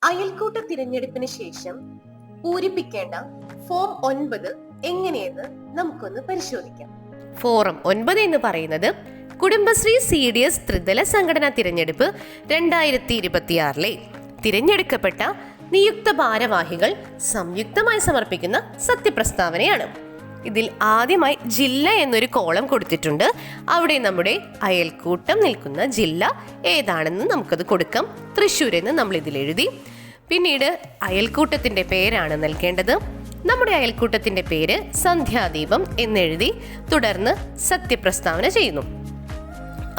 അയൽക്കൂട്ട തിരഞ്ഞെടുപ്പിന് ശേഷം പൂരിപ്പിക്കേണ്ട ഫോം 9 എങ്ങനെയെന്ന് നമുക്കൊന്ന് പരിശോധിക്കാം. ഫോറം 9 എന്ന് പറയുന്നത് കുടുംബശ്രീ CDS ത്രിതല സംഘടനാ തിരഞ്ഞെടുപ്പ് 2026 തിരഞ്ഞെടുക്കപ്പെട്ട നിയുക്ത ഭാരവാഹികൾ സംയുക്തമായി സമർപ്പിക്കുന്ന സത്യപ്രസ്താവനയാണ്. ഇതിൽ ആദ്യമായി ജില്ല എന്നൊരു കോളം കൊടുത്തിട്ടുണ്ട്. അവിടെ നമ്മുടെ അയൽക്കൂട്ടം നിൽക്കുന്ന ജില്ല ഏതാണെന്ന് നമുക്കത് കൊടുക്കാം. തൃശ്ശൂർ എന്ന് നമ്മൾ ഇതിൽ എഴുതി. പിന്നീട് അയൽക്കൂട്ടത്തിന്റെ പേരാണ് നൽകേണ്ടത്. നമ്മുടെ അയൽക്കൂട്ടത്തിന്റെ പേര് സന്ധ്യാദീപം എന്നെഴുതി തുടർന്ന് സത്യപ്രസ്താവന ചെയ്യുന്നു.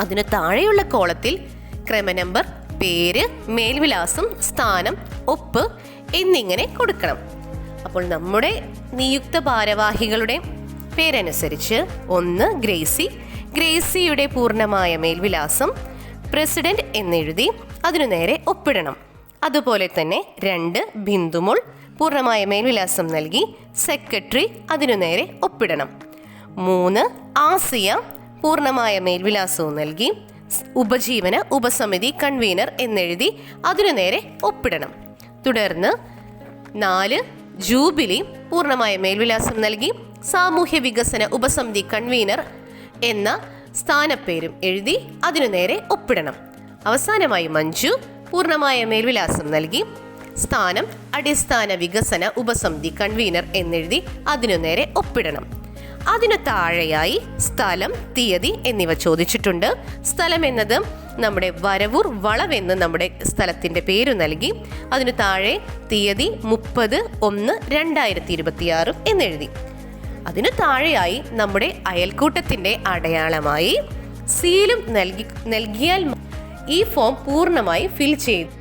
അതിന് താഴെയുള്ള കോളത്തിൽ ക്രമനമ്പർ, പേര്, മേൽവിലാസം, സ്ഥാനം, ഒപ്പ് എന്നിങ്ങനെ കൊടുക്കണം. അപ്പോൾ നമ്മുടെ നിയുക്ത ഭാരവാഹികളുടെ പേരനുസരിച്ച് 1 ഗ്രേസി, ഗ്രേസിയുടെ പൂർണ്ണമായ മേൽവിലാസം പ്രസിഡന്റ് എന്നെഴുതി അതിനു നേരെ ഒപ്പിടണം. അതുപോലെ തന്നെ 2 ബിന്ദുമോൾ പൂർണ്ണമായ മേൽവിലാസം നൽകി സെക്രട്ടറി അതിനു നേരെ ഒപ്പിടണം. 3 ആസിയ പൂർണ്ണമായ മേൽവിലാസവും നൽകി ഉപജീവന ഉപസമിതി കൺവീനർ എന്നെഴുതി അതിനു നേരെ ഒപ്പിടണം. തുടർന്ന് 4 ജൂബിലി പൂർണ്ണമായ മേൽവിലാസം നൽകി സാമൂഹ്യ വികസന ഉപസമിതി കൺവീനർ എന്ന സ്ഥാനപ്പേരും എഴുതി അതിനു നേരെ ഒപ്പിടണം. അവസാനമായി മഞ്ജു പൂർണ്ണമായ മേൽവിലാസം നൽകി സ്ഥാനം അടിസ്ഥാന വികസന ഉപസമിതി കൺവീനർ എന്നെഴുതി അതിനു നേരെ ഒപ്പിടണം. അതിനു താഴെയായി സ്ഥലം, തീയതി എന്നിവ ചോദിച്ചിട്ടുണ്ട്. സ്ഥലം എന്നത് നമ്മുടെ വരവൂർ വളവെന്ന് നമ്മുടെ സ്ഥലത്തിൻ്റെ പേര് നൽകി അതിനു താഴെ തീയതി 30/1/2026 എന്നെഴുതി. അതിനു താഴെയായി നമ്മുടെ അയൽക്കൂട്ടത്തിൻ്റെ അടയാളമായി സീലും നൽകിയാൽ ഈ ഫോം പൂർണ്ണമായി ഫിൽ ചെയ്തു.